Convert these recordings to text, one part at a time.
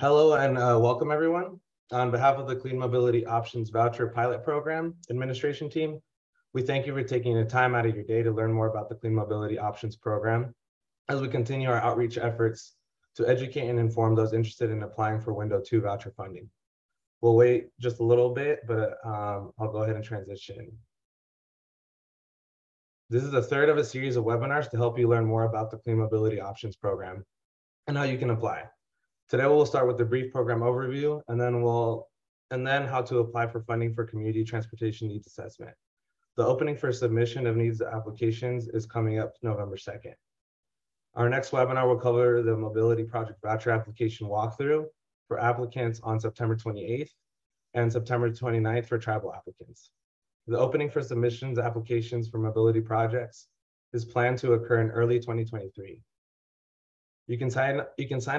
Hello and welcome everyone. On behalf of the Clean Mobility Options Voucher Pilot Program Administration Team, we thank you for taking the time out of your day to learn more about the Clean Mobility Options Program as we continue our outreach efforts to educate and inform those interested in applying for Window 2 voucher funding. We'll wait just a little bit, but I'll go ahead and transition. This is the third of a series of webinars to help you learn more about the Clean Mobility Options Program and how you can apply. Today, we'll start with the brief program overview, and then how to apply for funding for community transportation needs assessment. The opening for submission of needs applications is coming up November 2nd. Our next webinar will cover the Mobility Project Voucher application walkthrough for applicants on September 28th and September 29th for tribal applicants. The opening for submissions applications for mobility projects is planned to occur in early 2023. You can sign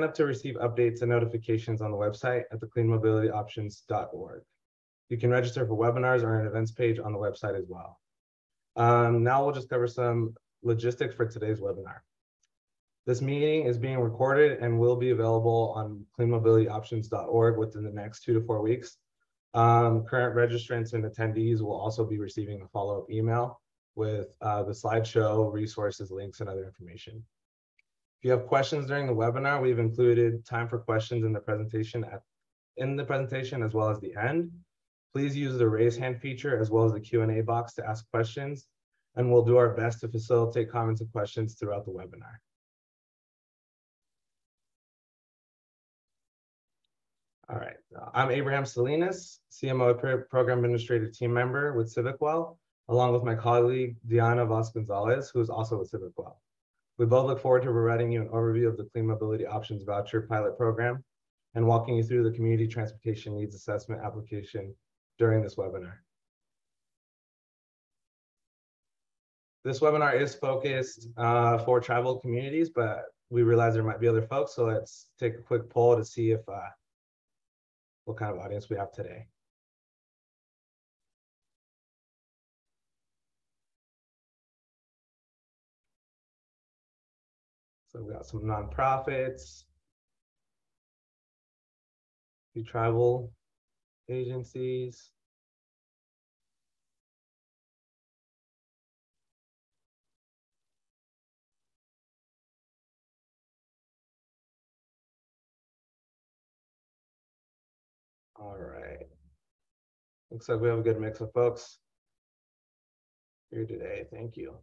up to receive updates and notifications on the website at thecleanmobilityoptions.org. You can register for webinars or an events page on the website as well. Now we'll just cover some logistics for today's webinar. This meeting is being recorded and will be available on cleanmobilityoptions.org within the next 2 to 4 weeks. Current registrants and attendees will also be receiving a follow-up email with the slideshow, resources, links, and other information. If you have questions during the webinar, we've included time for questions in the presentation as well as the end. Please use the raise hand feature as well as the Q&A box to ask questions, and we'll do our best to facilitate comments and questions throughout the webinar. All right, I'm Abraham Salinas, CMO Program Administrative Team Member with CivicWell, along with my colleague, Diana Vasconzalez, who is also with CivicWell. We both look forward to providing you an overview of the Clean Mobility Options Voucher Pilot Program and walking you through the Community Transportation Needs Assessment application during this webinar. This webinar is focused for tribal communities, but we realize there might be other folks, so let's take a quick poll to see if what kind of audience we have today. So we got some nonprofits, few tribal agencies. All right. Looks like we have a good mix of folks here today. Thank you.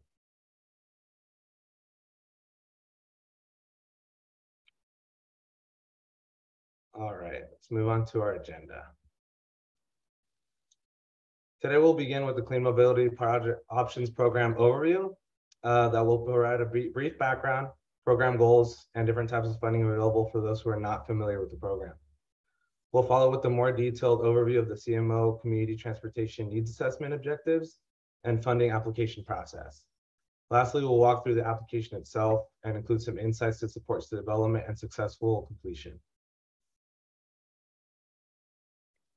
All right, let's move on to our agenda. Today, we'll begin with the Clean Mobility Project Options Program overview that will provide a brief background, program goals, and different types of funding available for those who are not familiar with the program. We'll follow with a more detailed overview of the CMO Community Transportation Needs Assessment objectives and funding application process. Lastly, we'll walk through the application itself and include some insights to support the development and successful completion.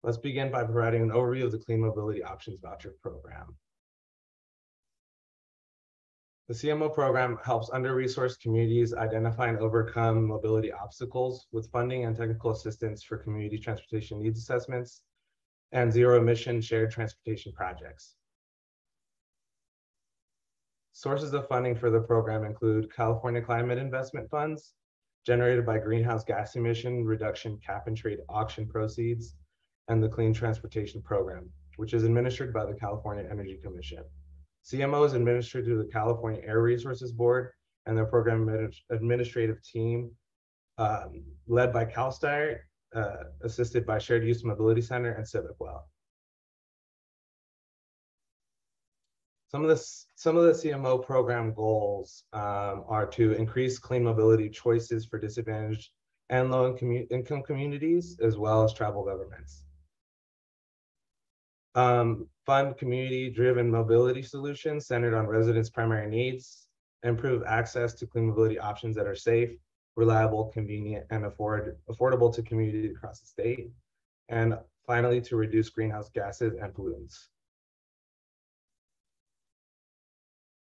Let's begin by providing an overview of the Clean Mobility Options Voucher Program. The CMO program helps under-resourced communities identify and overcome mobility obstacles with funding and technical assistance for community transportation needs assessments and zero-emission shared transportation projects. Sources of funding for the program include California Climate Investment Funds, generated by greenhouse gas emission reduction cap and trade auction proceeds, and the Clean Transportation Program, which is administered by the California Energy Commission. CMO is administered through the California Air Resources Board and their program administrative team led by CalSTAR, assisted by Shared Use Mobility Center and CivicWell. Some of the CMO program goals are to increase clean mobility choices for disadvantaged and low-income communities, as well as tribal governments. Fund community-driven mobility solutions centered on residents' primary needs, improve access to clean mobility options that are safe, reliable, convenient, and affordable to communities across the state, and finally, to reduce greenhouse gases and pollutants.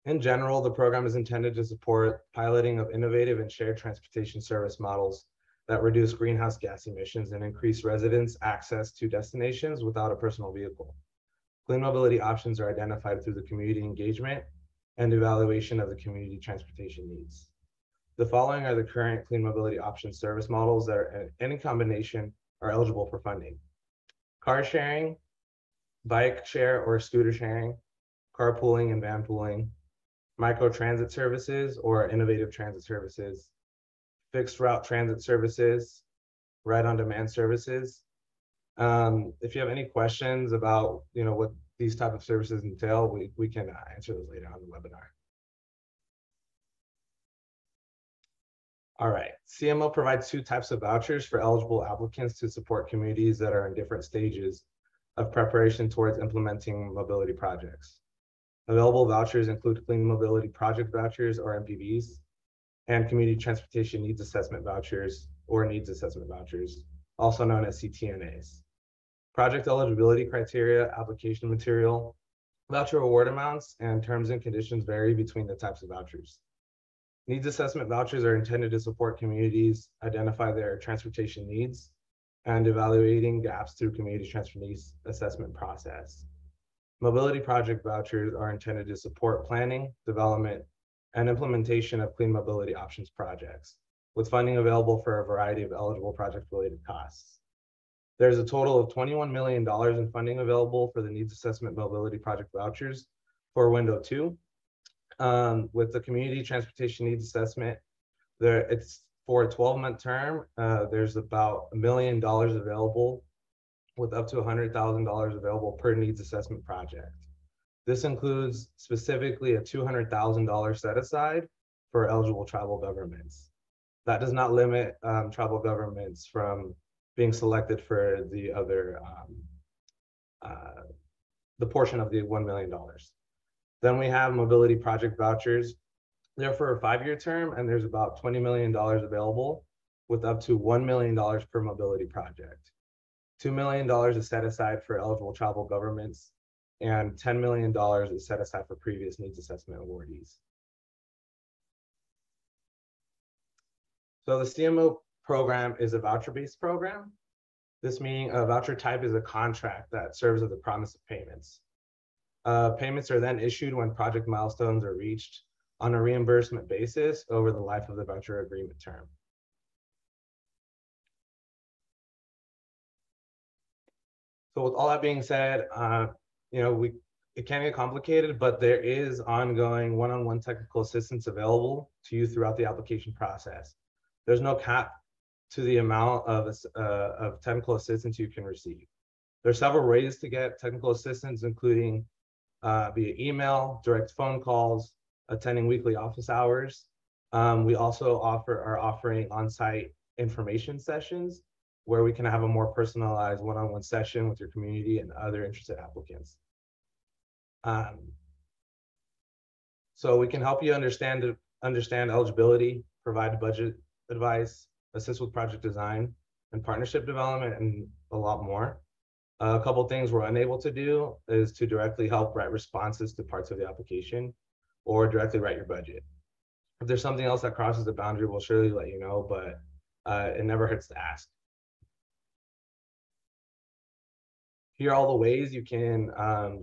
In general, the program is intended to support piloting of innovative and shared transportation service models that reduce greenhouse gas emissions and increase residents' access to destinations without a personal vehicle. Clean mobility options are identified through the community engagement and evaluation of the community transportation needs. The following are the current clean mobility option service models that are in combination are eligible for funding. Car sharing, bike share or scooter sharing, carpooling and van pooling, micro transit services or innovative transit services, fixed route transit services, ride on demand services. If you have any questions about what these type of services entail, we can answer those later on the webinar. All right, CMO provides two types of vouchers for eligible applicants to support communities that are in different stages of preparation towards implementing mobility projects. Available vouchers include Clean Mobility Project Vouchers, or MPVs, and Community Transportation Needs Assessment Vouchers, or Needs Assessment Vouchers, also known as CTNAs. Project eligibility criteria, application material, voucher award amounts, and terms and conditions vary between the types of vouchers. Needs assessment vouchers are intended to support communities identify their transportation needs and evaluating gaps through community transportation needs assessment process. Mobility project vouchers are intended to support planning, development, and implementation of clean mobility options projects, with funding available for a variety of eligible project-related costs. There's a total of $21 million in funding available for the needs assessment mobility project vouchers for window 2. With the community transportation needs assessment, it's for a 12-month term. There's about $1 million available, with up to $100,000 available per needs assessment project. This includes specifically a $200,000 set aside for eligible tribal governments. That does not limit tribal governments from being selected for the other, the portion of the $1 million. Then we have mobility project vouchers. They're for a 5-year term, and there's about $20 million available, with up to $1 million per mobility project. $2 million is set aside for eligible tribal governments, and $10 million is set aside for previous needs assessment awardees. So the CMO program is a voucher-based program. This meaning a voucher type is a contract that serves as a promise of payments. Payments are then issued when project milestones are reached on a reimbursement basis over the life of the voucher agreement term. So with all that being said, it can get complicated, but there is ongoing one-on-one technical assistance available to you throughout the application process. There's no cap to the amount of technical assistance you can receive. There are several ways to get technical assistance, including via email, direct phone calls, attending weekly office hours. We also are offering on-site information sessions where we can have a more personalized one-on-one session with your community and other interested applicants. So we can help you understand eligibility, provide budget advice, assist with project design and partnership development, and a lot more. A couple of things we're unable to do is to directly help write responses to parts of the application or directly write your budget. If there's something else that crosses the boundary, we'll surely let you know, but it never hurts to ask. Here are all the ways you can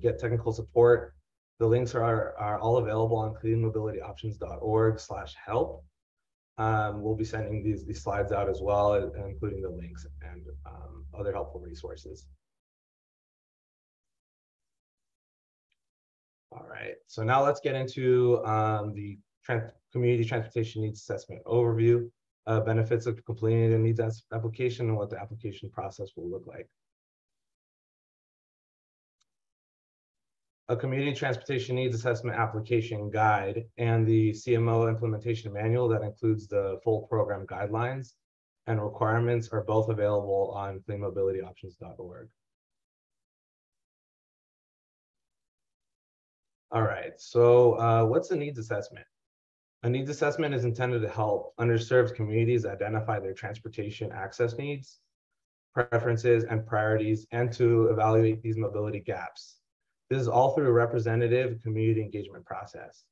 get technical support. The links are all available on cleanmobilityoptions.org/help. We'll be sending these slides out as well, including the links and other helpful resources. All right, so now let's get into the community transportation needs assessment overview, benefits of completing a needs application, and what the application process will look like. A community transportation needs assessment application guide and the CMO implementation manual that includes the full program guidelines and requirements are both available on cleanmobilityoptions.org. All right, so what's a needs assessment? A needs assessment is intended to help underserved communities identify their transportation access needs, preferences, and priorities, and to evaluate these mobility gaps. This is all through a representative community engagement process.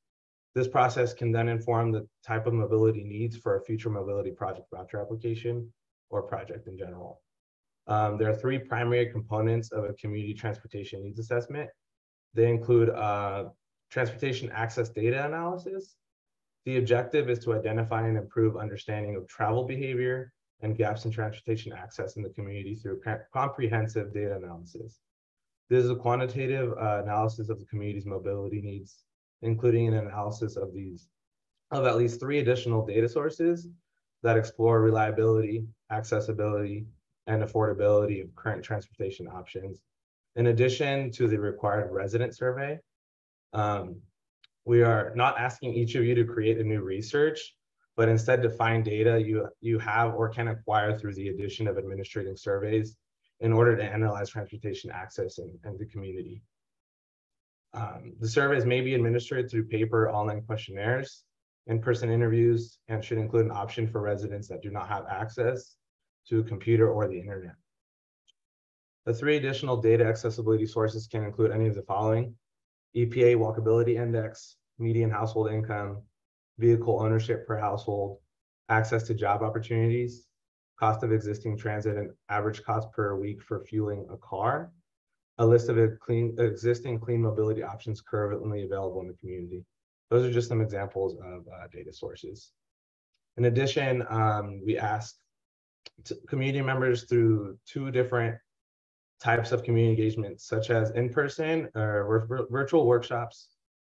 This process can then inform the type of mobility needs for a future mobility project voucher application or project in general. There are three primary components of a community transportation needs assessment. They include transportation access data analysis. The objective is to identify and improve understanding of travel behavior and gaps in transportation access in the community through comprehensive data analysis. This is a quantitative analysis of the community's mobility needs, including an analysis of at least 3 additional data sources that explore reliability, accessibility, and affordability of current transportation options. In addition to the required resident survey, we are not asking each of you to create a new research, but instead to find data you have or can acquire through the addition of administrative surveys in order to analyze transportation access in the community. The surveys may be administered through paper online questionnaires, in-person interviews, and should include an option for residents that do not have access to a computer or the internet. The 3 additional data accessibility sources can include any of the following: EPA walkability index, median household income, vehicle ownership per household, access to job opportunities, cost of existing transit and average cost per week for fueling a car, a list of existing clean mobility options currently available in the community. Those are just some examples of data sources. In addition, we asked community members through 2 different types of community engagement, such as in-person or virtual workshops,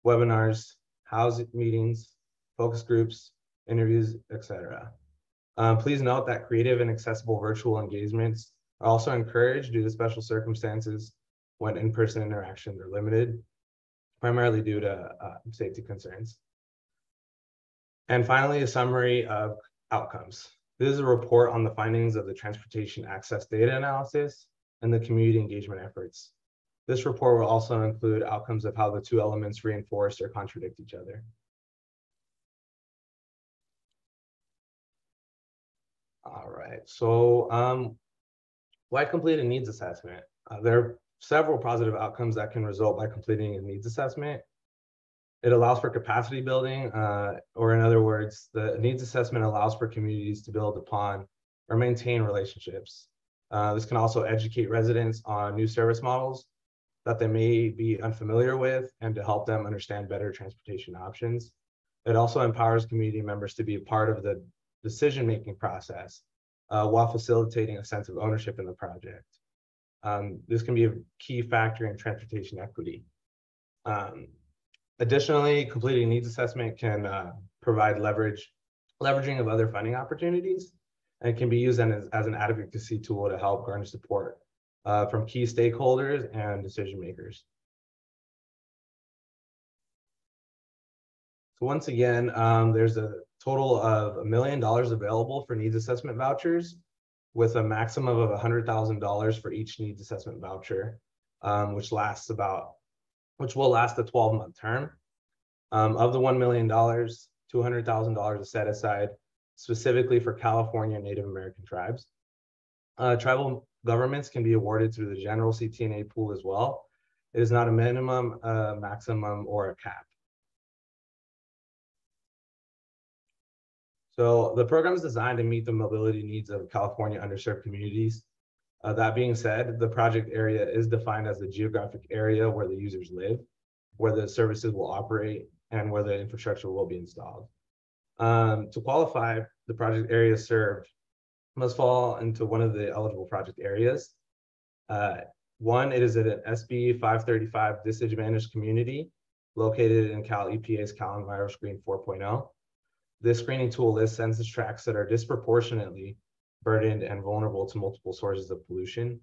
webinars, house meetings, focus groups, interviews, etc. Please note that creative and accessible virtual engagements are also encouraged due to special circumstances when in-person interactions are limited, primarily due to safety concerns. And finally, a summary of outcomes. This is a report on the findings of the transportation access data analysis and the community engagement efforts. This report will also include outcomes of how the 2 elements reinforce or contradict each other. All right, so why complete a needs assessment? There are several positive outcomes that can result by completing a needs assessment. It allows for capacity building, or in other words, the needs assessment allows for communities to build upon or maintain relationships. This can also educate residents on new service models that they may be unfamiliar with and to help them understand better transportation options. It also empowers community members to be a part of the decision-making process while facilitating a sense of ownership in the project. This can be a key factor in transportation equity. Additionally, completing needs assessment can provide leveraging of other funding opportunities, and can be used as an advocacy tool to help garner support from key stakeholders and decision makers. So once again, there's a total of $1 million available for needs assessment vouchers, with a maximum of $100,000 for each needs assessment voucher, which will last a 12-month term. Of the $1 million, $200,000 is set aside specifically for California Native American tribes. Tribal governments can be awarded through the general CT&A pool as well. It is not a minimum, maximum, or a cap. So the program is designed to meet the mobility needs of California underserved communities. That being said, the project area is defined as the geographic area where the users live, where the services will operate, and where the infrastructure will be installed. To qualify, the project area served must fall into one of the eligible project areas. One, it is an SB 535 disadvantaged community located in Cal EPA's Cal Enviro Screen 4.0. This screening tool lists census tracts that are disproportionately burdened and vulnerable to multiple sources of pollution.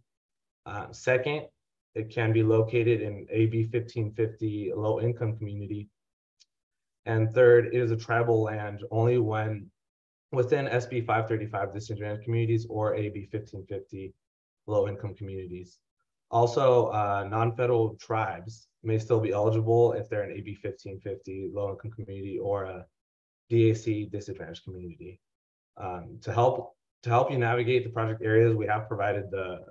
Second, it can be located in AB 1550 low-income community. And third, it is a tribal land only when within SB 535 disadvantaged communities or AB 1550 low-income communities. Also, non-federal tribes may still be eligible if they're an AB 1550 low-income community or a DAC disadvantaged community. To help you navigate the project areas, we have provided on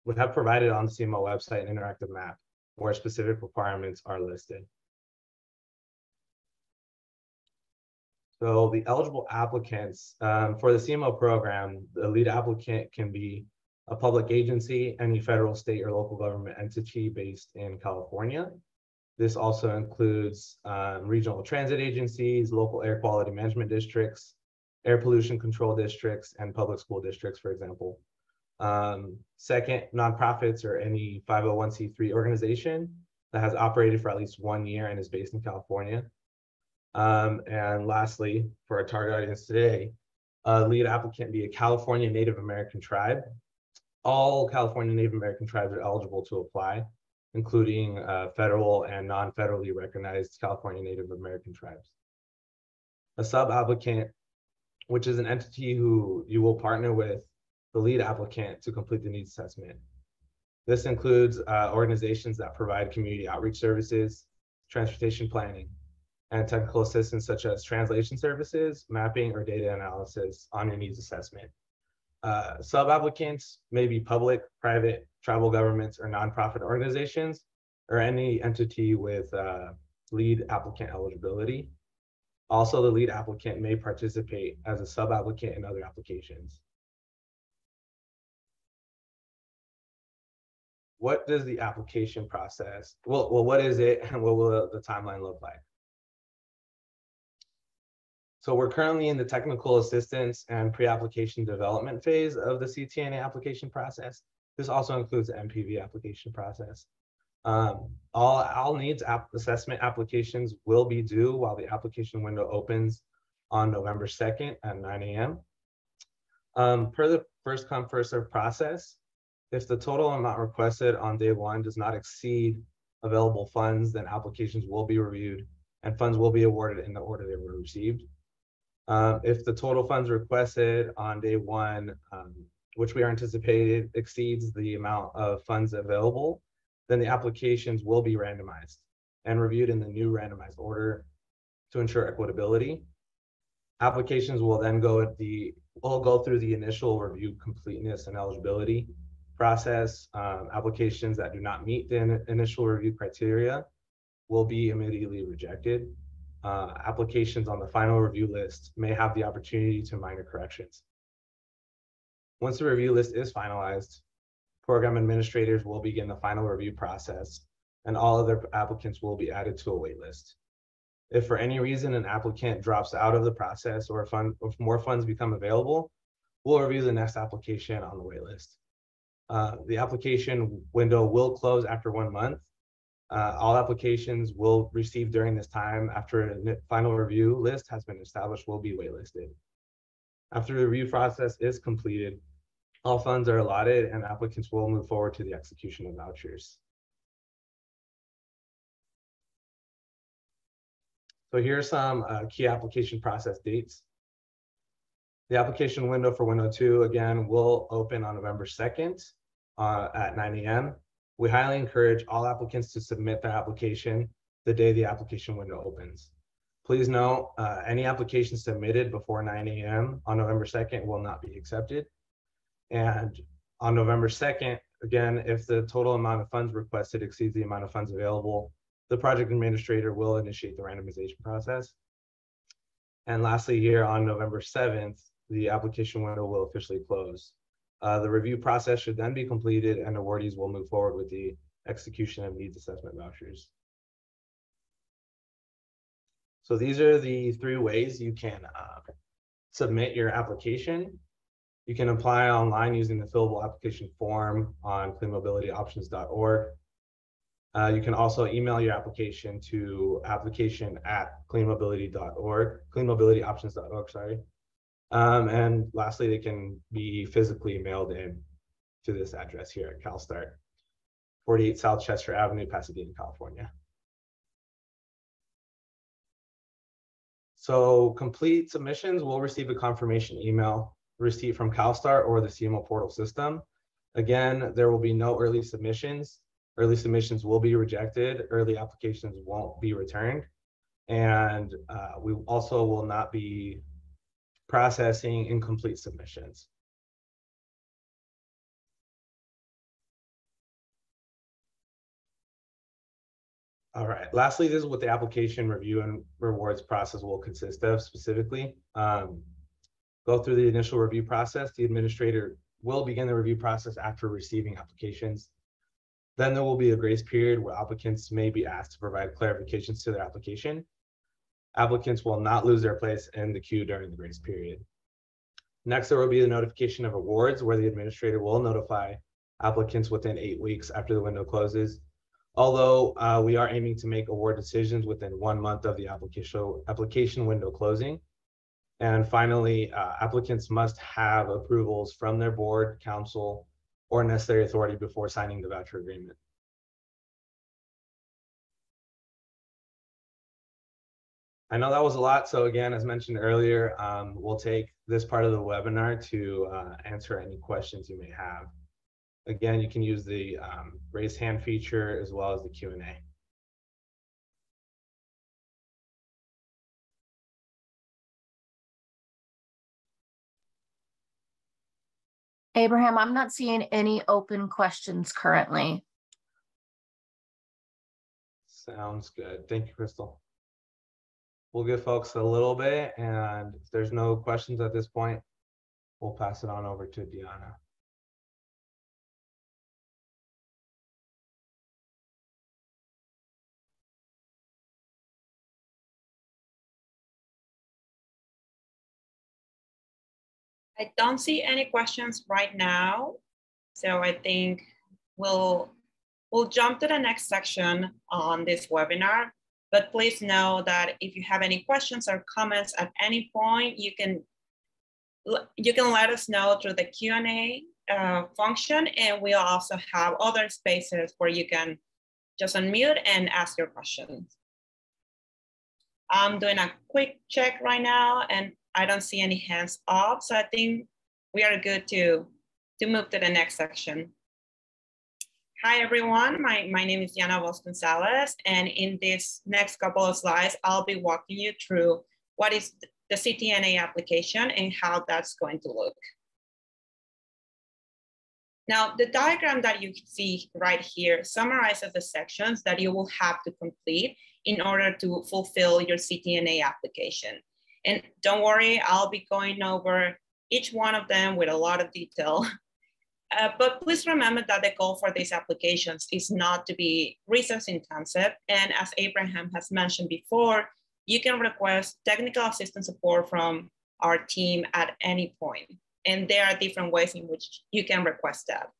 the CMO website an interactive map where specific requirements are listed. So the eligible applicants for the CMO program, the lead applicant can be a public agency, any federal, state, or local government entity based in California. This also includes regional transit agencies, local air quality management districts, air pollution control districts, and public school districts, for example. Second, nonprofits or any 501c3 organization that has operated for at least 1 year and is based in California. And lastly, for our target audience today, lead applicant be a California Native American tribe. All California Native American tribes are eligible to apply, including federal and non-federally recognized California Native American tribes. A sub-applicant, which is an entity who you will partner with the lead applicant to complete the needs assessment. This includes organizations that provide community outreach services, transportation planning, and technical assistance such as translation services, mapping, or data analysis on your needs assessment. Sub-applicants may be public, private, tribal governments, or nonprofit organizations, or any entity with lead applicant eligibility. Also, the lead applicant may participate as a sub-applicant in other applications. What does the application process, well, what is it and what will the timeline look like? So we're currently in the technical assistance and pre-application development phase of the CTNA application process. This also includes the MPV application process. All needs assessment applications will be due while the application window opens on November 2nd at 9 a.m. Per the first come, first served process, if the total amount requested on day one does not exceed available funds, then applications will be reviewed and funds will be awarded in the order they were received. If the total funds requested on day one, which we are anticipated exceeds the amount of funds available, then the applications will be randomized and reviewed in the new randomized order to ensure equitability. Applications will then go through the initial review completeness and eligibility process. Applications that do not meet the initial review criteria will be immediately rejected. Applications on the final review list may have the opportunity to minor corrections. Once the review list is finalized, program administrators will begin the final review process, and all other applicants will be added to a wait list. If for any reason an applicant drops out of the process or if more funds become available, we'll review the next application on the wait list. The application window will close after 1 month. All applications will receive during this time after a final review list has been established will be waitlisted. After the review process is completed, all funds are allotted and applicants will move forward to the execution of vouchers. So here are some key application process dates. The application window for window 2, again, will open on November 2nd at 9 a.m. We highly encourage all applicants to submit their application the day the application window opens. Please note, any application submitted before 9 a.m. on November 2nd will not be accepted. And on November 2nd, again, if the total amount of funds requested exceeds the amount of funds available, the project administrator will initiate the randomization process. And lastly, here on November 7th, the application window will officially close. The review process should then be completed and awardees will move forward with the execution of needs assessment vouchers. So these are the 3 ways you can submit your application. You can apply online using the fillable application form on cleanmobilityoptions.org. You can also email your application to application@cleanmobility.org, cleanmobilityoptions.org, sorry. And lastly, they can be physically mailed in to this address here at CalSTART, 48 South Chester Avenue, Pasadena, California. So complete submissions will receive a confirmation email receipt from CalSTART or the CMO portal system. Again, there will be no early submissions. Early submissions will be rejected. Early applications won't be returned. And we also will not be processing incomplete submissions. All right. Lastly, this is what the application review and rewards process will consist of specifically. Go through the initial review process. The administrator will begin the review process after receiving applications. Then there will be a grace period where applicants may be asked to provide clarifications to their application. Applicants will not lose their place in the queue during the grace period. Next, there will be the notification of awards where the administrator will notify applicants within 8 weeks after the window closes. Although we are aiming to make award decisions within 1 month of the application window closing. And finally, applicants must have approvals from their board, council, or necessary authority before signing the voucher agreement. I know that was a lot. So again, as mentioned earlier, we'll take this part of the webinar to answer any questions you may have. Again, you can use the raise hand feature as well as the Q&A. Abraham, I'm not seeing any open questions currently. Sounds good. Thank you, Crystal. We'll give folks a little bit, and if there's no questions at this point, we'll pass it on over to Deanna. I don't see any questions right now. So I think we'll jump to the next section on this webinar, but please know that if you have any questions or comments at any point, you can let us know through the Q&A function, and we'll also have other spaces where you can just unmute and ask your questions. I'm doing a quick check right now, and I don't see any hands up, so I think we are good to move to the next section. Hi, everyone. My name is Diana Gonzalez, and in this next couple of slides, I'll be walking you through what is the CTNA application and how that's going to look. Now, the diagram that you see right here summarizes the sections that you will have to complete in order to fulfill your CTNA application. And don't worry, I'll be going over each one of them with a lot of detail. But please remember that the goal for these applications is not to be resource intensive. And as Abraham has mentioned before, you can request technical assistance support from our team at any point. And there are different ways in which you can request that.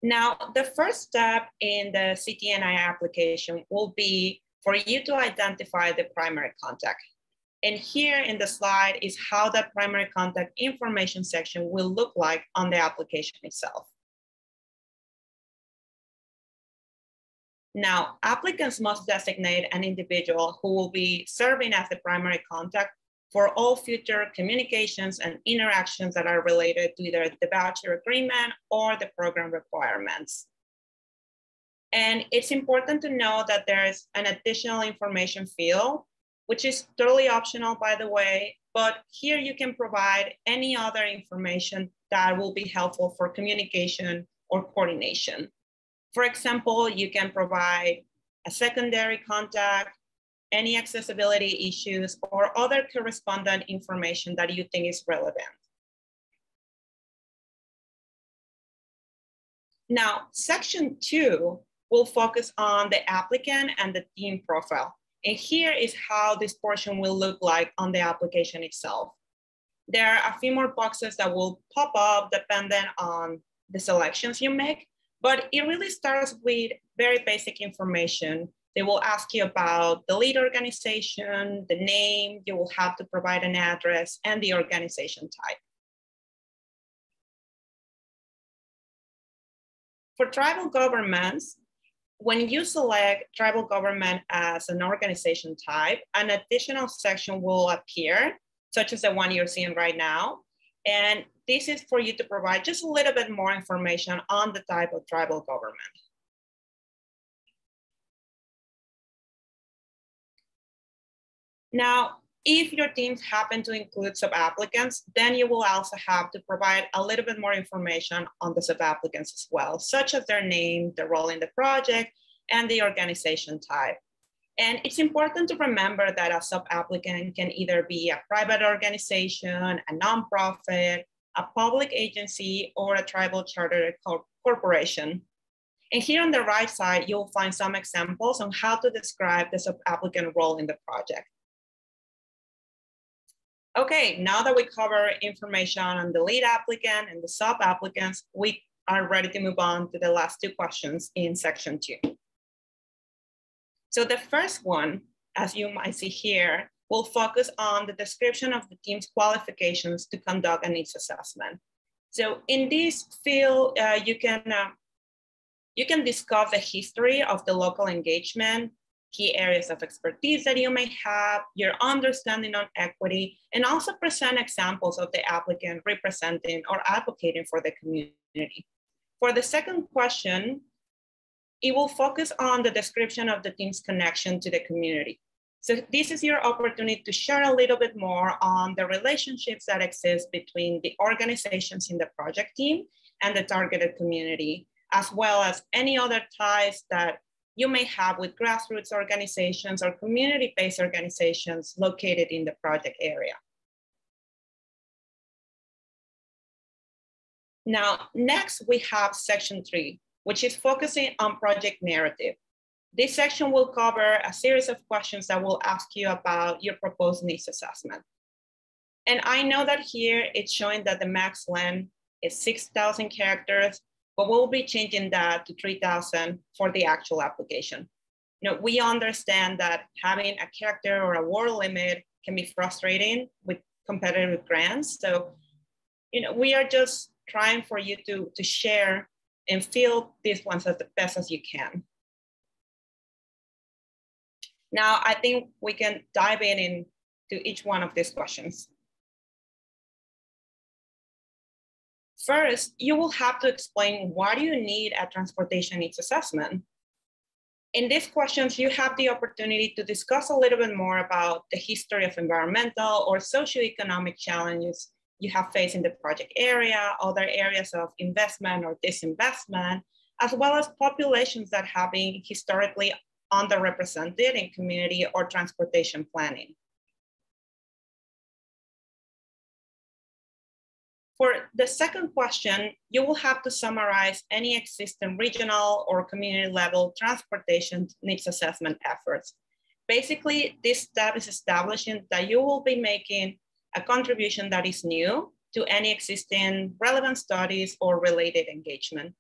Now, the first step in the CTNI application will be for you to identify the primary contact. And here in the slide is how that primary contact information section will look like on the application itself. Now, applicants must designate an individual who will be serving as the primary contact for all future communications and interactions that are related to either the voucher agreement or the program requirements. And it's important to know that there's an additional information field, which is totally optional, by the way, but here you can provide any other information that will be helpful for communication or coordination. For example, you can provide a secondary contact, any accessibility issues, or other correspondent information that you think is relevant. Now, section 2 will focus on the applicant and the team profile. And here is how this portion will look like on the application itself. There are a few more boxes that will pop up depending on the selections you make, but it really starts with very basic information. They will ask you about the lead organization, the name, you will have to provide an address, and the organization type. For tribal governments, when you select tribal government as an organization type, an additional section will appear, such as the one you're seeing right now. And this is for you to provide just a little bit more information on the type of tribal government. Now, If your teams happen to include sub-applicants, then you will also have to provide a little bit more information on the sub-applicants as well, such as their name, their role in the project, and the organization type. And it's important to remember that a sub-applicant can either be a private organization, a nonprofit, a public agency, or a tribal chartered corporation. And here on the right side, you'll find some examples on how to describe the sub-applicant role in the project. Okay, now that we cover information on the lead applicant and the sub-applicants, we are ready to move on to the last two questions in section 2. So the first one, as you might see here, will focus on the description of the team's qualifications to conduct a needs assessment. So in this field, you can discuss the history of the local engagement, key areas of expertise that you may have, your understanding on equity, and also present examples of the applicant representing or advocating for the community. For the second question, it will focus on the description of the team's connection to the community. So this is your opportunity to share a little bit more on the relationships that exist between the organizations in the project team and the targeted community, as well as any other ties that you may have with grassroots organizations or community-based organizations located in the project area. Now, next we have section 3, which is focusing on project narrative. This section will cover a series of questions that will ask you about your proposed needs assessment. And I know that here it's showing that the max length is 6,000 characters, but we'll be changing that to 3,000 for the actual application. We understand that having a character or a word limit can be frustrating with competitive grants. So, we are just trying for you to share and fill these ones as the best as you can. Now, I think we can dive into each one of these questions. First, you will have to explain why do you need a transportation needs assessment. In these questions, you have the opportunity to discuss a little bit more about the history of environmental or socioeconomic challenges you have faced in the project area, other areas of investment or disinvestment, as well as populations that have been historically underrepresented in community or transportation planning. For the second question, you will have to summarize any existing regional or community level transportation needs assessment efforts. Basically, this step is establishing that you will be making a contribution that is new to any existing relevant studies or related engagement.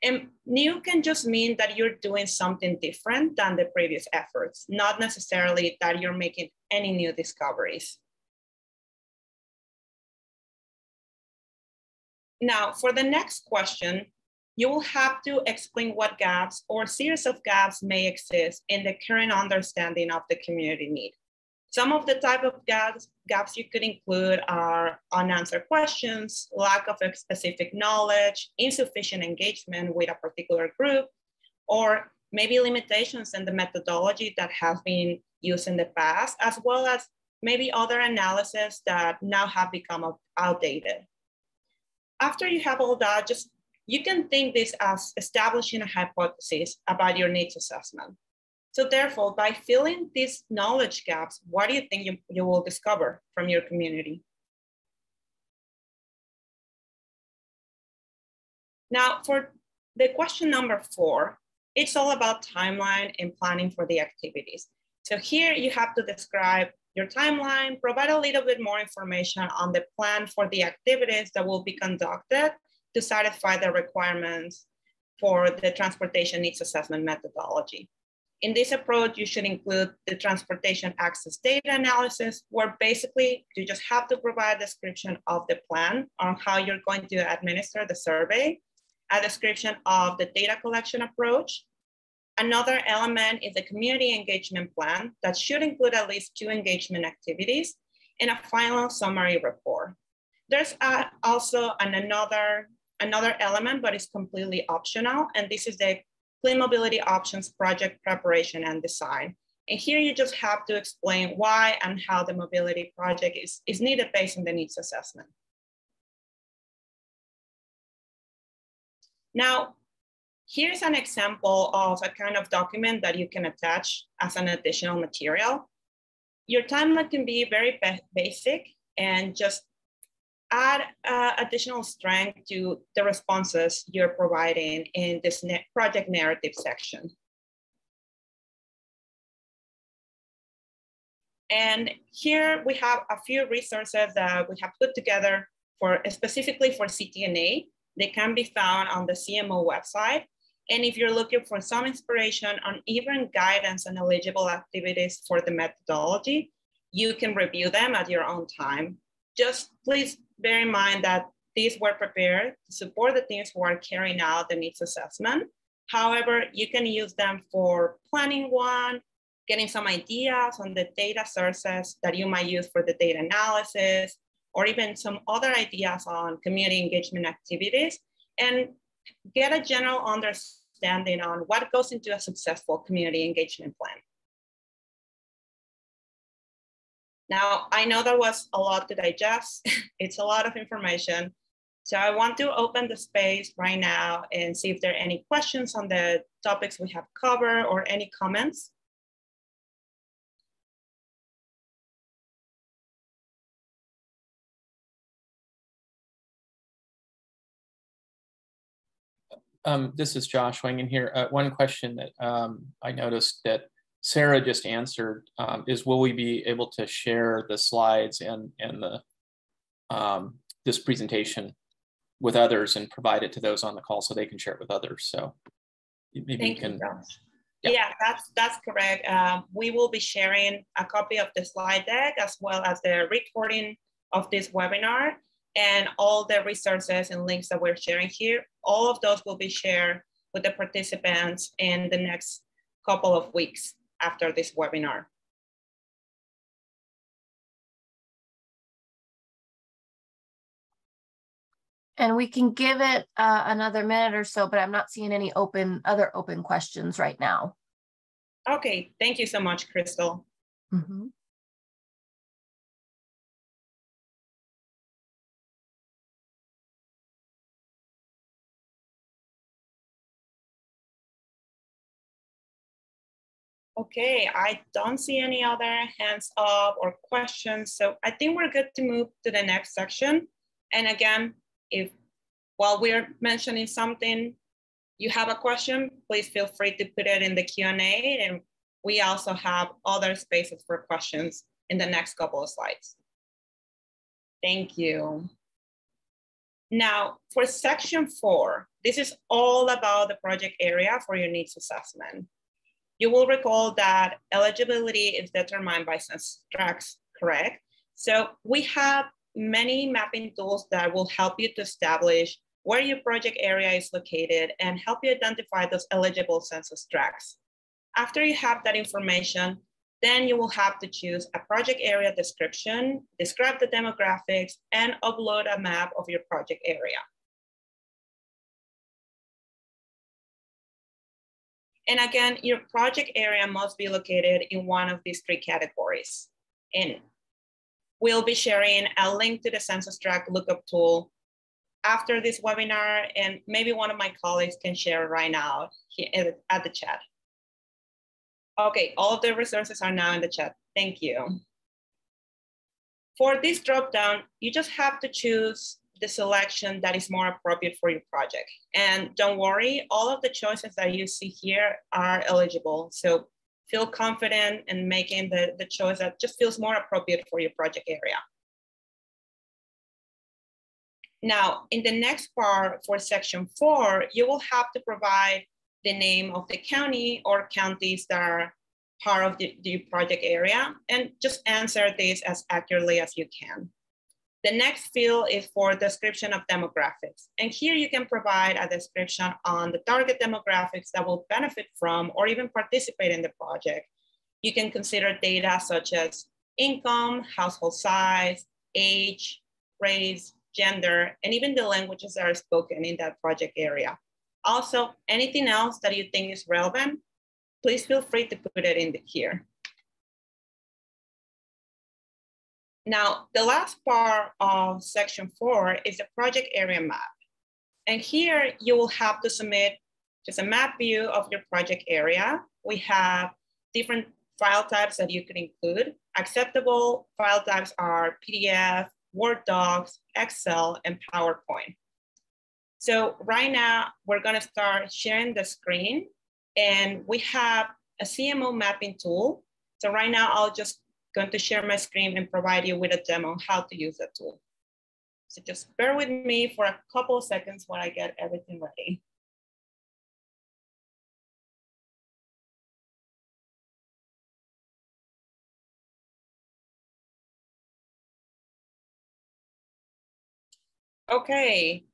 And new can just mean that you're doing something different than the previous efforts, not necessarily that you're making any new discoveries. Now, for the next question, you will have to explain what gaps or series of gaps may exist in the current understanding of the community need. Some of the type of gaps you could include are unanswered questions, lack of specific knowledge, insufficient engagement with a particular group, or maybe limitations in the methodology that have been used in the past, as well as maybe other analyses that now have become outdated. After you have all that, you can think this as establishing a hypothesis about your needs assessment. So therefore, by filling these knowledge gaps, what do you think you will discover from your community? Now, for the question number 4, it's all about timeline and planning for the activities. So here you have to describe your timeline, provide a little bit more information on the plan for the activities that will be conducted to satisfy the requirements for the transportation needs assessment methodology. In this approach, you should include the transportation access data analysis, where basically you just have to provide a description of the plan on how you're going to administer the survey, a description of the data collection approach. Another element is the community engagement plan that should include at least 2 engagement activities and a final summary report. There's also another element, but it's completely optional, and this is the clean mobility options project preparation and design. And here you just have to explain why and how the mobility project is needed based on the needs assessment. Now, here's an example of a kind of document that you can attach as an additional material. Your timeline can be very basic and just add additional strength to the responses you're providing in this project narrative section. And here we have a few resources that we have put together specifically for CTNA. They can be found on the CMO website. And if you're looking for some inspiration on even guidance and eligible activities for the methodology, you can review them at your own time. Just please bear in mind that these were prepared to support the teams who are carrying out the needs assessment. However, you can use them for planning one, getting some ideas on the data sources that you might use for the data analysis, or even some other ideas on community engagement activities, and get a general understanding on what goes into a successful community engagement plan. Now, I know that was a lot to digest. It's a lot of information. So I want to open the space right now and see if there are any questions on the topics we have covered or any comments. This is Josh Wingen here. One question that I noticed that Sarah just answered is, will we be able to share the slides and the this presentation with others and provide it to those on the call so they can share it with others? So maybe you can. Yeah, that's correct. We will be sharing a copy of the slide deck as well as the recording of this webinar, and all the resources and links that we're sharing here. All of those will be shared with the participants in the next couple of weeks after this webinar. And we can give it another minute or so, but I'm not seeing any other open questions right now. Okay, thank you so much, Crystal. Mm-hmm. Okay, I don't see any other hands up or questions. So I think we're good to move to the next section. And again, if while we're mentioning something, you have a question, please feel free to put it in the Q&A. And we also have other spaces for questions in the next couple of slides. Thank you. Now, for section 4, this is all about the project area for your needs assessment. You will recall that eligibility is determined by census tracts, correct? So we have many mapping tools that will help you to establish where your project area is located and help you identify those eligible census tracts. After you have that information, then you will have to choose a project area description, describe the demographics, and upload a map of your project area. And again, your project area must be located in one of these 3 categories. And we'll be sharing a link to the census tract lookup tool after this webinar, and maybe one of my colleagues can share right now at the chat. Okay, all of the resources are now in the chat. Thank you. For this dropdown, you just have to choose the selection that is more appropriate for your project. And don't worry, all of the choices that you see here are eligible. So feel confident in making the choice that just feels more appropriate for your project area. Now, in the next part for section 4, you will have to provide the name of the county or counties that are part of the project area, and just answer this as accurately as you can. The next field is for description of demographics. And here you can provide a description on the target demographics that will benefit from or even participate in the project. You can consider data such as income, household size, age, race, gender, and even the languages that are spoken in that project area. Also, anything else that you think is relevant, please feel free to put it in here. Now, the last part of section 4 is the project area map. And here you will have to submit just a map view of your project area. We have different file types that you could include. Acceptable file types are PDF, Word docs, Excel, and PowerPoint. So right now we're gonna start sharing the screen, and we have a CMO mapping tool. So right now I'll just going to share my screen and provide you with a demo on how to use that tool. So just bear with me for a couple of seconds while I get everything ready. Okay,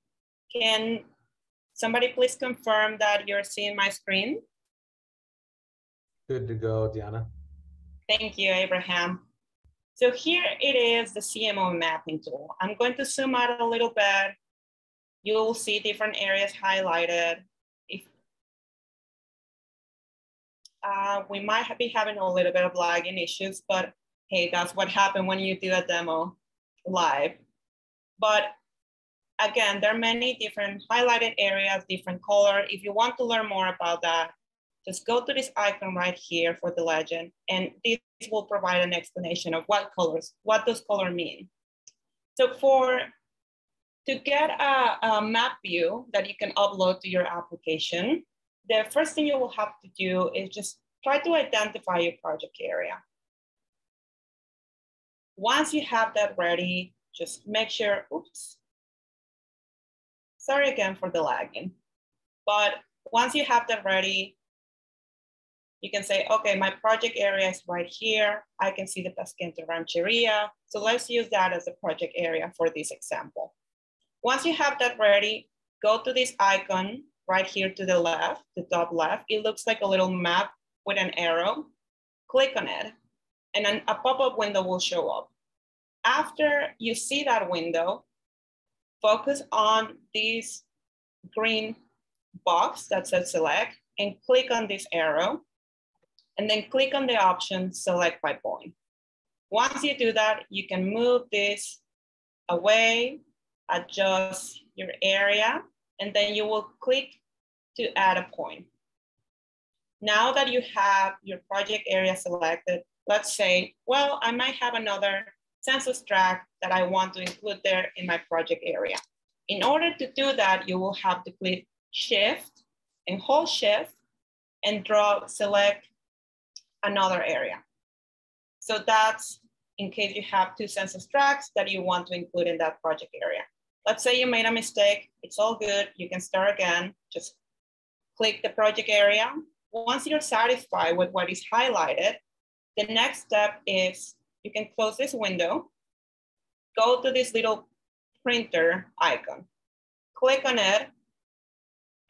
can somebody please confirm that you're seeing my screen? Good to go, Diana. Thank you, Abraham. So here it is, the CMO mapping tool. I'm going to zoom out a little bit. You'll see different areas highlighted. If we might be having a little bit of lagging issues, but hey, that's what happened when you do a demo live. But again, there are many different highlighted areas, different color. If you want to learn more about that, just go to this icon right here for the legend, and this will provide an explanation of what does color mean. So to get a map view that you can upload to your application, the first thing you will have to do is just try to identify your project area. Once you have that ready, just make sure, oops. Sorry again for the lagging, but once you have that ready, you can say, okay, my project area is right here. I can see the Paciente Rancheria. So let's use that as a project area for this example. Once you have that ready, go to this icon right here to the left, the top left. It looks like a little map with an arrow. Click on it, and then a pop-up window will show up. After you see that window, focus on this green box that says select and click on this arrow, and then click on the option select by point. Once you do that, you can move this away, adjust your area, and then you will click to add a point. Now that you have your project area selected, let's say, well, I might have another census tract that I want to include there in my project area. In order to do that, you will have to click Shift and hold Shift and select another area. So that's in case you have two census tracts that you want to include in that project area. Let's say you made a mistake, it's all good, you can start again, just click the project area. Once you're satisfied with what is highlighted, the next step is you can close this window, go to this little printer icon, click on it,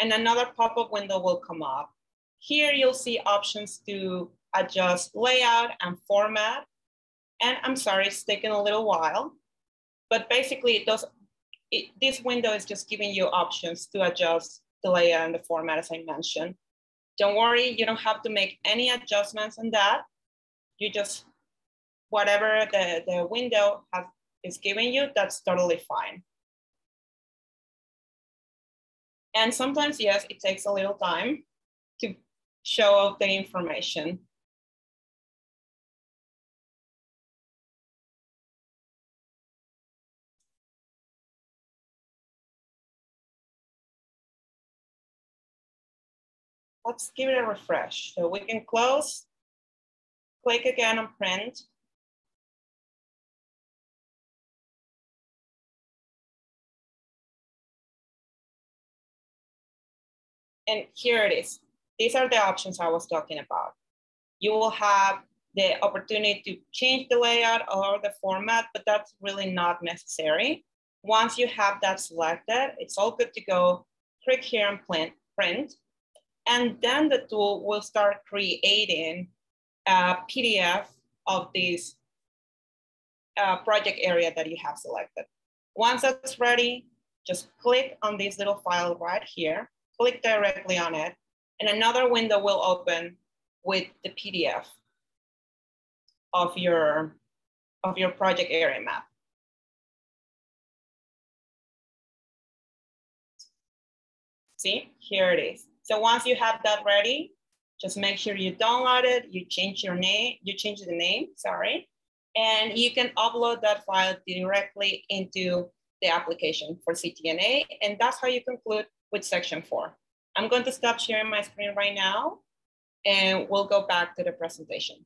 and another pop-up window will come up. Here you'll see options to adjust layout and format. And I'm sorry, it's taking a little while, but basically this window is just giving you options to adjust the layout and the format as I mentioned. Don't worry, you don't have to make any adjustments on that. You just, whatever the window is giving you, that's totally fine. And sometimes, yes, it takes a little time to show the information. Let's give it a refresh. So we can close, click again on print. And here it is. These are the options I was talking about. You will have the opportunity to change the layout or the format, but that's really not necessary. Once you have that selected, it's all good to go. Click here and print. And then the tool will start creating a PDF of this project area that you have selected. Once that's ready, just click on this little file right here, click directly on it, and another window will open with the PDF of your of your project area map. See, here it is. So once you have that ready, just make sure you download it, you change your name, you change the name, sorry, and you can upload that file directly into the application for CTNA, and that's how you conclude with section 4. I'm going to stop sharing my screen right now, and we'll go back to the presentation.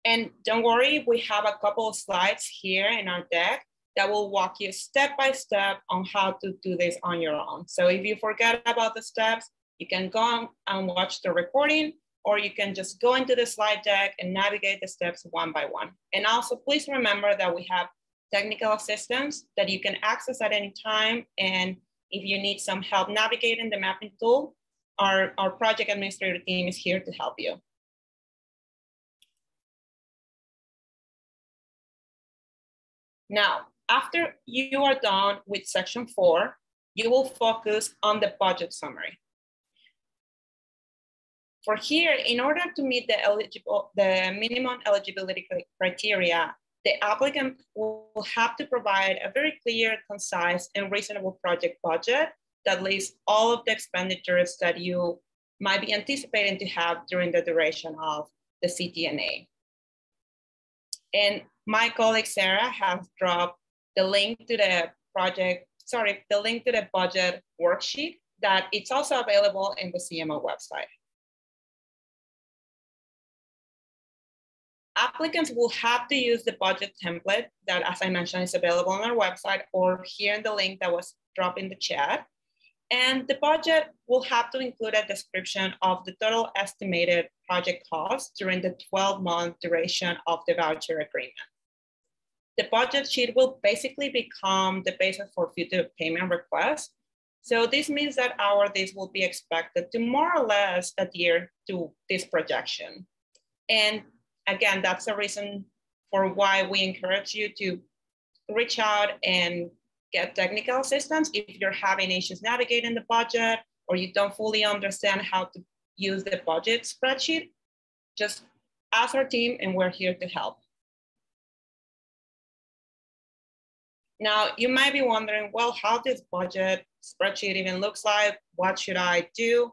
And don't worry, we have a couple of slides here in our deck that will walk you step by step on how to do this on your own. So if you forget about the steps, you can go and watch the recording, or you can just go into the slide deck and navigate the steps one by one. And also please remember that we have technical assistance that you can access at any time. And if you need some help navigating the mapping tool, our project administrator team is here to help you. Now, after you are done with section 4, you will focus on the budget summary. For here, in order to meet the minimum eligibility criteria, the applicant will have to provide a very clear, concise, and reasonable project budget that lists all of the expenditures that you might be anticipating to have during the duration of the CTNA. And my colleague Sarah has dropped the link to the budget worksheet that it's also available in the CMO website. Applicants will have to use the budget template that, as I mentioned, is available on our website or here in the link that was dropped in the chat. And the budget will have to include a description of the total estimated project cost during the 12-month duration of the voucher agreement. The budget sheet will basically become the basis for future payment requests. So this means that this will be expected to more or less adhere to this projection. And again, that's the reason for why we encourage you to reach out and get technical assistance if you're having issues navigating the budget or you don't fully understand how to use the budget spreadsheet. Just ask our team and we're here to help. Now, you might be wondering, well, how this budget spreadsheet even looks like, what should I do?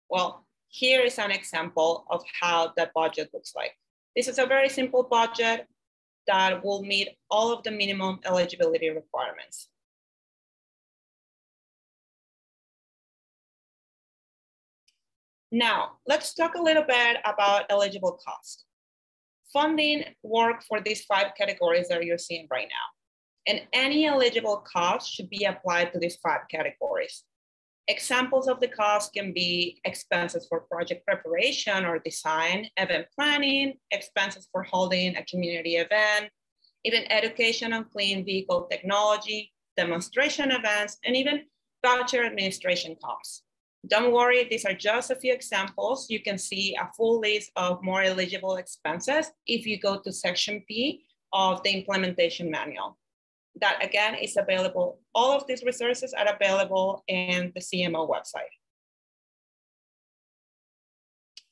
Well, here is an example of how that budget looks like. This is a very simple budget that will meet all of the minimum eligibility requirements. Now, let's talk a little bit about eligible cost. Funding works for these 5 categories that you're seeing right now. And any eligible cost should be applied to these 5 categories. Examples of the costs can be expenses for project preparation or design, event planning, expenses for holding a community event, even education on clean vehicle technology, demonstration events, and even voucher administration costs. Don't worry, these are just a few examples. You can see a full list of more eligible expenses if you go to section P of the implementation manual. That again is available. All of these resources are available in the CMO website.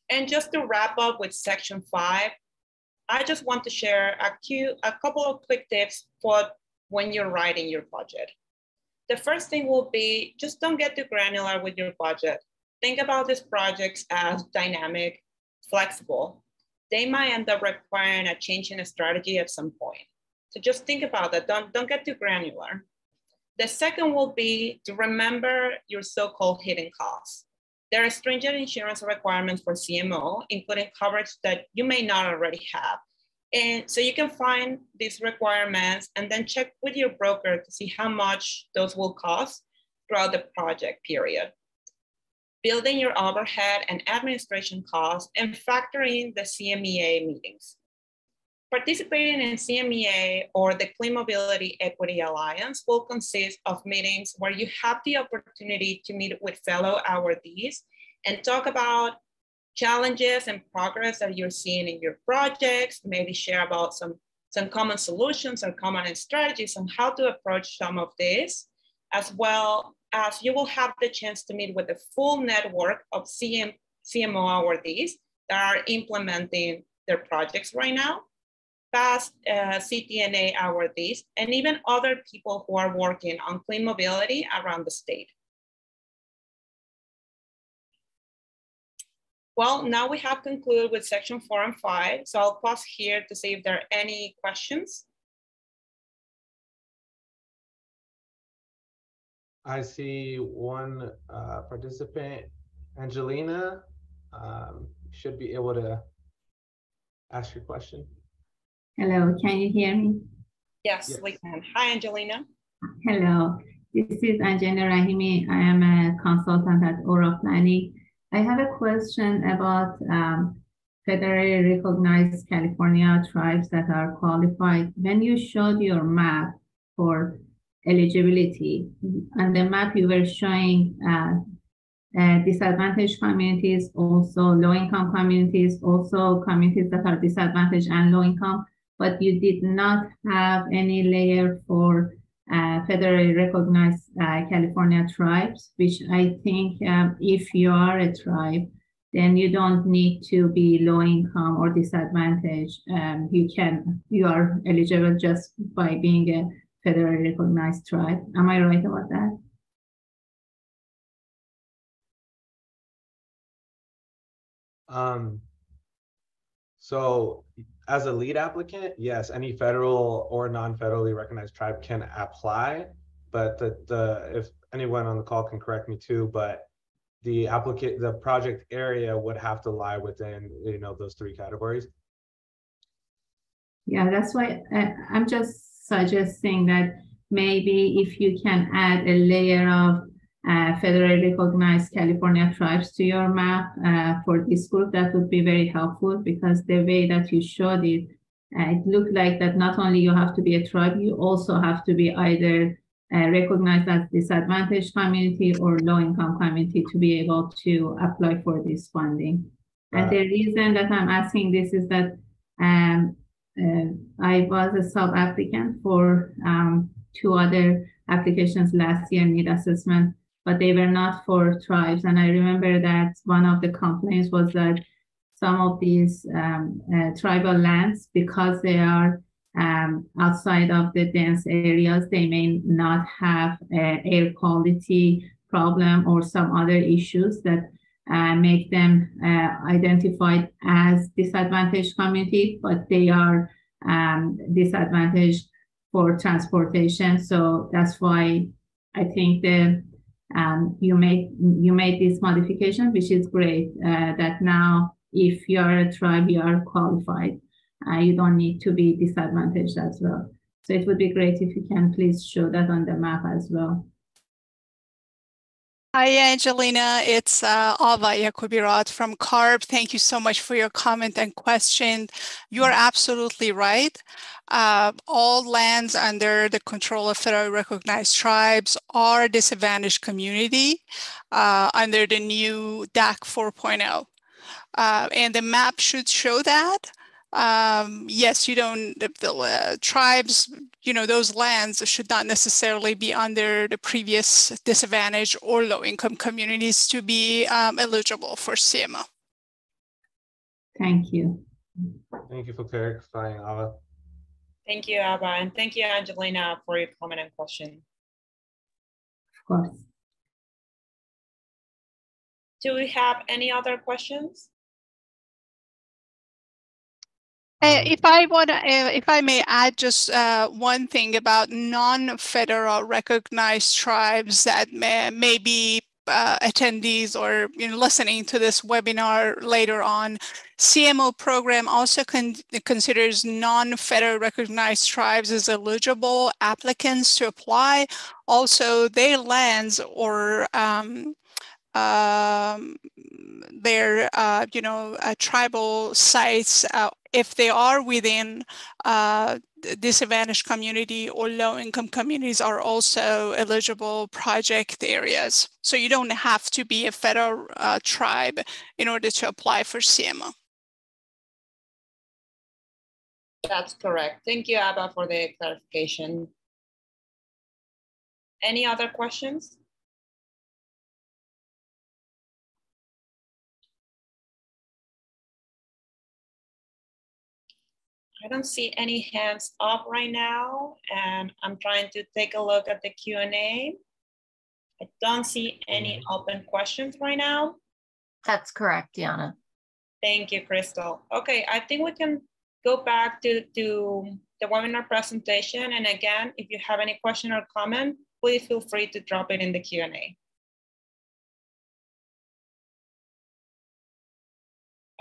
And just to wrap up with section 5, I just want to share a couple of quick tips for when you're writing your budget. The first thing will be, just don't get too granular with your budget. Think about these projects as dynamic, flexible. They might end up requiring a change in a strategy at some point. So just think about that, don't get too granular. The second will be to remember your so-called hidden costs. There are stringent insurance requirements for CMO, including coverage that you may not already have. And so you can find these requirements and then check with your broker to see how much those will cost throughout the project period. Building your overhead and administration costs and factoring the CMEA meetings. Participating in CMEA or the Clean Mobility Equity Alliance will consist of meetings where you have the opportunity to meet with fellow awardees and talk about challenges and progress that you're seeing in your projects, maybe share about some some common solutions or common strategies on how to approach some of this, as well as you will have the chance to meet with the full network of CMO awardees that are implementing their projects right now, past CTNA awardees, and even other people who are working on clean mobility around the state. Well, now we have concluded with section 4 and 5. So I'll pause here to see if there are any questions. I see one participant, Angelina, should be able to ask your question. Hello, can you hear me? Yes, we can. Hi, Angelina. Hello, this is Angelina Rahimi. I am a consultant at Aura Planning. I have a question about federally recognized California tribes that are qualified. When you showed your map for eligibility, on the map you were showing disadvantaged communities, also low-income communities, also communities that are disadvantaged and low-income, but you did not have any layer for federally recognized California tribes, which I think if you are a tribe, then you don't need to be low income or disadvantaged. You are eligible just by being a federally recognized tribe. Am I right about that? So as a lead applicant, yes, any federal or non-federally recognized tribe can apply, but if anyone on the call can correct me too, but the project area would have to lie within, those 3 categories. Yeah, that's why I'm just suggesting that maybe if you can add a layer of federally recognized California tribes to your map for this group, that would be very helpful, because the way that you showed it, it looked like that not only you have to be a tribe, you also have to be either recognized as disadvantaged community or low-income community to be able to apply for this funding. And the reason that I'm asking this is that I was a sub-applicant for 2 other applications last year, need assessment, but they were not for tribes. And I remember that one of the complaints was that some of these tribal lands, because they are outside of the dense areas, they may not have air quality problem or some other issues that make them identified as disadvantaged community, but they are disadvantaged for transportation. So that's why I think that you made this modification, which is great, that now if you are a tribe, you are qualified. You don't need to be disadvantaged as well. So it would be great if you can please show that on the map as well. Hi, Angelina. It's Ava Yakubirat from CARB. Thank you so much for your comment and question. You are absolutely right. All lands under the control of federally recognized tribes are disadvantaged community under the new DAC 4.0. And the map should show that. Yes, you don't, the tribes, those lands should not necessarily be under the previous disadvantaged or low-income communities to be eligible for CMO. Thank you. Thank you for clarifying, Ava. Thank you, Ava, and thank you, Angelina, for your comment and question. Of course. Do we have any other questions? If I may add just one thing about non-federal recognized tribes that may be attendees or listening to this webinar later on. CMO program also considers non-federal recognized tribes as eligible applicants to apply. Also, their lands or their tribal sites, if they are within disadvantaged community or low-income communities, are also eligible project areas. So you don't have to be a federal tribe in order to apply for CMO. That's correct. Thank you, Abba, for the clarification. Any other questions? I don't see any hands up right now, and I'm trying to take a look at the Q&A. I don't see any open questions right now. That's correct, Diana. Thank you, Crystal. Okay, I think we can go back to the webinar presentation. And again, if you have any question or comment, please feel free to drop it in the Q&A.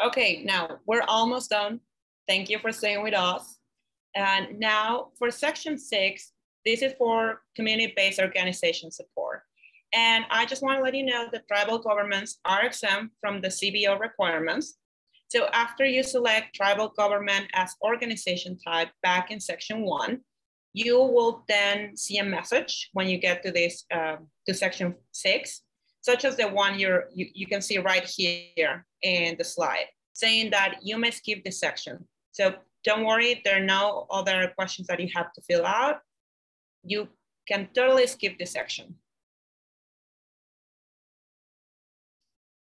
Okay, now we're almost done. Thank you for staying with us. And now for section 6, this is for community-based organization support. And I just want to let you know that tribal governments are exempt from the CBO requirements. So after you select tribal government as organization type back in section 1, you will then see a message when you get to this to section 6, such as the one you can see right here in the slide, saying that you may skip this section. So don't worry, there are no other questions that you have to fill out. You can totally skip this section.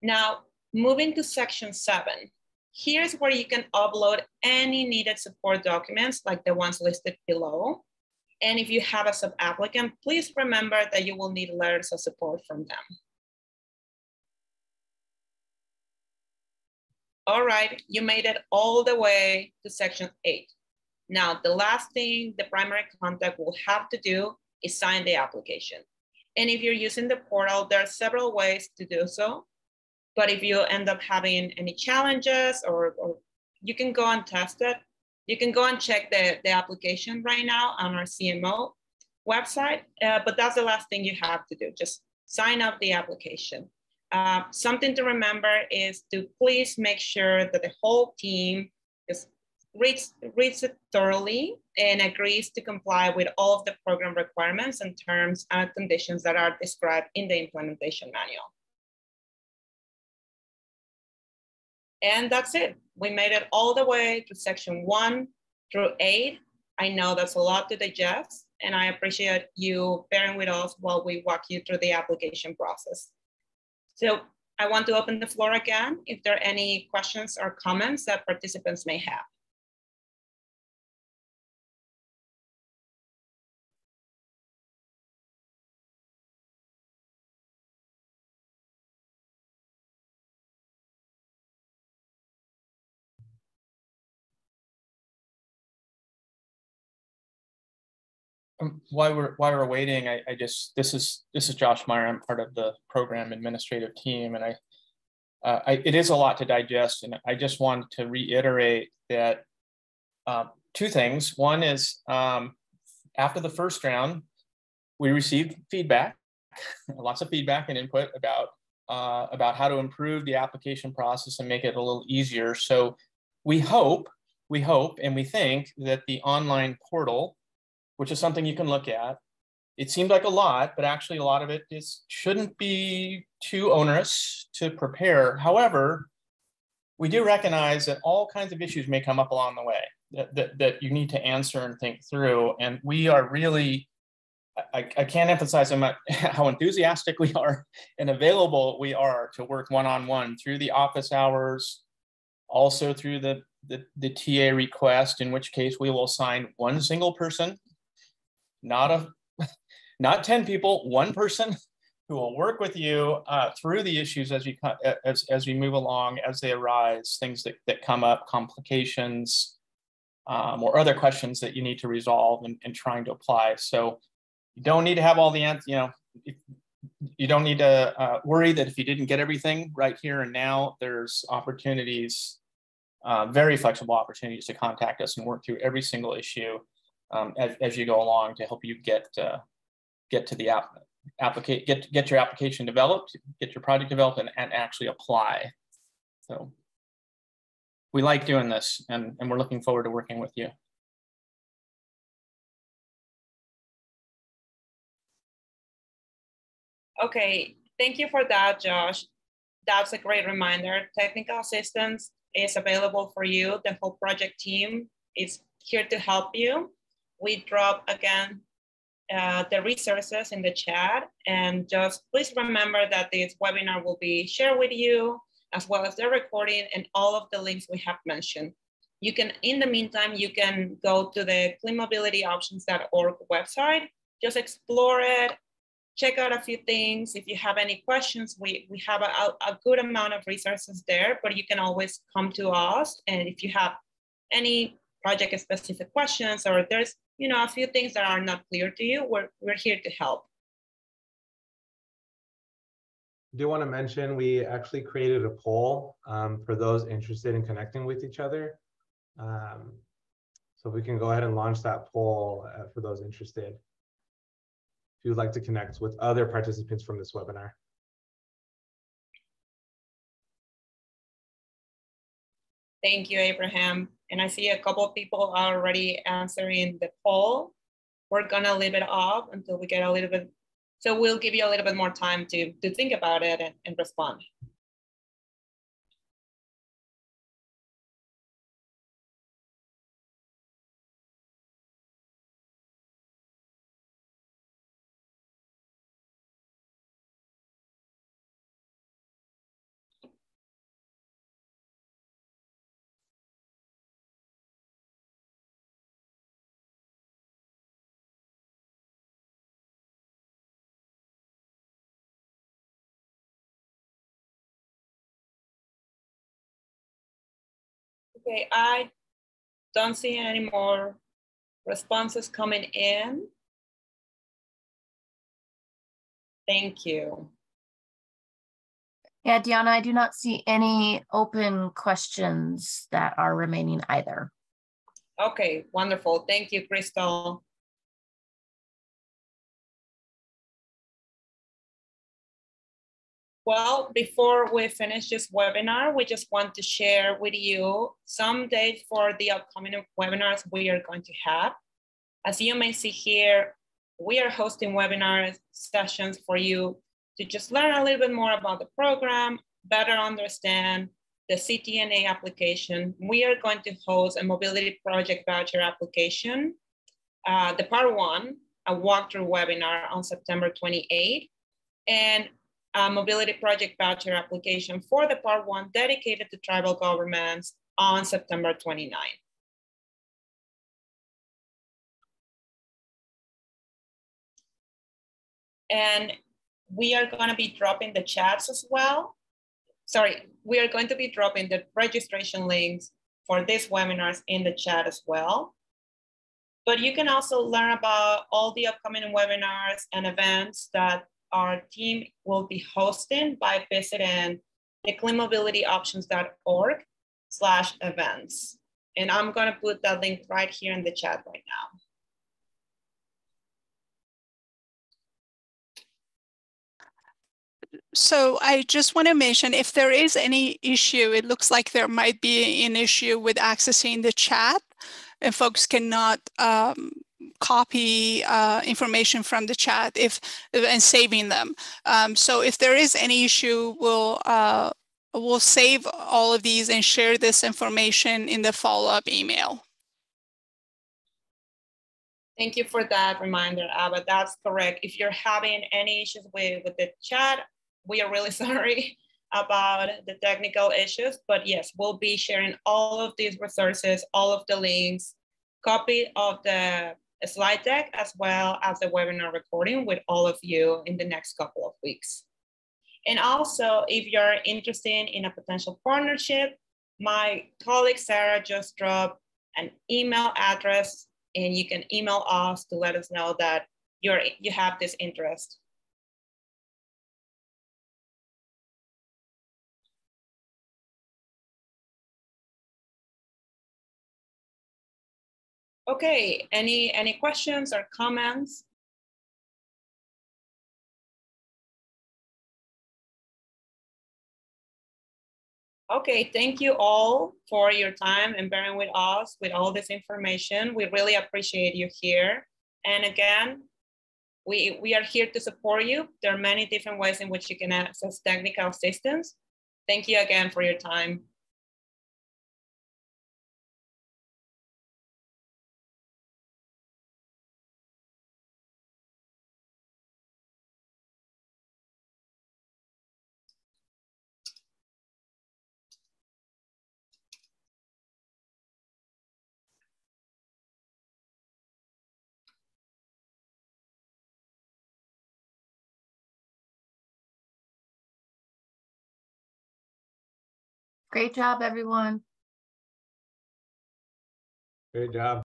Now, moving to section 7, here's where you can upload any needed support documents like the ones listed below. And if you have a sub-applicant, please remember that you will need letters of support from them. All right, you made it all the way to section 8. Now, the last thing the primary contact will have to do is sign the application. And if you're using the portal, there are several ways to do so. But if you end up having any challenges or you can go and test it, you can go and check the application right now on our CMO website. But that's the last thing you have to do, just sign up the application. Something to remember is to please make sure that the whole team just reads it thoroughly and agrees to comply with all of the program requirements and terms and conditions that are described in the implementation manual. And that's it. We made it all the way to section 1 through 8. I know that's a lot to digest, and I appreciate you bearing with us while we walk you through the application process. So I want to open the floor again if there are any questions or comments that participants may have. While we're waiting, this is Josh Meyer. I'm part of the program administrative team, and it is a lot to digest. And I just want to reiterate that 2 things. One is after the first round, we received feedback, lots of feedback and input about how to improve the application process and make it a little easier. So we hope, and we think that the online portal, which is something you can look at. It seemed like a lot, but actually a lot of it shouldn't be too onerous to prepare. However, we do recognize that all kinds of issues may come up along the way that you need to answer and think through. And we are really, I can't emphasize enough how enthusiastic we are and available we are to work one-on-one through the office hours, also through the TA request, in which case we will assign one single person, not 10 people, one person who will work with you through the issues as we move along, as they arise, things that come up, complications, or other questions that you need to resolve and trying to apply. So you don't need to have all the answers, you don't need to worry that if you didn't get everything right here and now. There's opportunities, very flexible opportunities to contact us and work through every single issue as you go along to help you get to the get your application developed, get your project developed, and actually apply. So we like doing this, and we're looking forward to working with you. Okay, thank you for that, Josh. That's a great reminder. Technical assistance is available for you. The whole project team is here to help you. We drop again the resources in the chat, and just please remember that this webinar will be shared with you, as well as the recording and all of the links we have mentioned. You can, in the meantime, you can go to the cleanmobilityoptions.org website, just explore it, check out a few things. If you have any questions, we have a good amount of resources there, but you can always come to us. And if you have any project specific questions, or there's a few things that are not clear to you, we're here to help. I do want to mention we actually created a poll for those interested in connecting with each other. So we can go ahead and launch that poll for those interested, if you'd like to connect with other participants from this webinar. Thank you, Abraham. And I see a couple of people are already answering the poll. We're gonna leave it off until we get a little bit, so we'll give you a little bit more time to think about it and respond. Okay, I don't see any more responses coming in. Thank you. Yeah, Diana, I do not see any open questions that are remaining either. Okay, wonderful. Thank you, Crystal. Well, before we finish this webinar, we just want to share with you some dates for the upcoming webinars we are going to have. As you may see here, we are hosting webinar sessions for you to just learn a little bit more about the program, better understand the CTNA application. We are going to host a mobility project voucher application, the part 1, a walkthrough webinar on September 28th, and a mobility project voucher application for the part 1 dedicated to tribal governments on September 29th. And we are going to be dropping the chats as well. Sorry, we are going to be dropping the registration links for these webinars in the chat as well. But you can also learn about all the upcoming webinars and events that our team will be hosting by visiting the cleanmobilityoptions.org/events. And I'm going to put that link right here in the chat right now. So I just want to mention, if there is any issue, it looks like there might be an issue with accessing the chat, and folks cannot copy information from the chat and saving them. So if there is any issue, we'll save all of these and share this information in the follow-up email. Thank you for that reminder, Abba. That's correct. If you're having any issues with the chat, we are really sorry about the technical issues, but yes, we'll be sharing all of these resources, all of the links, copy of the slide deck, as well as the webinar recording with all of you in the next couple of weeks. And also, if you're interested in a potential partnership, my colleague Sarah just dropped an email address, and you can email us to let us know that you have this interest. Okay, any questions or comments? Okay, thank you all for your time and bearing with us with all this information. We really appreciate you here. And again, we are here to support you. There are many different ways in which you can access technical assistance. Thank you again for your time. Great job, everyone. Great job.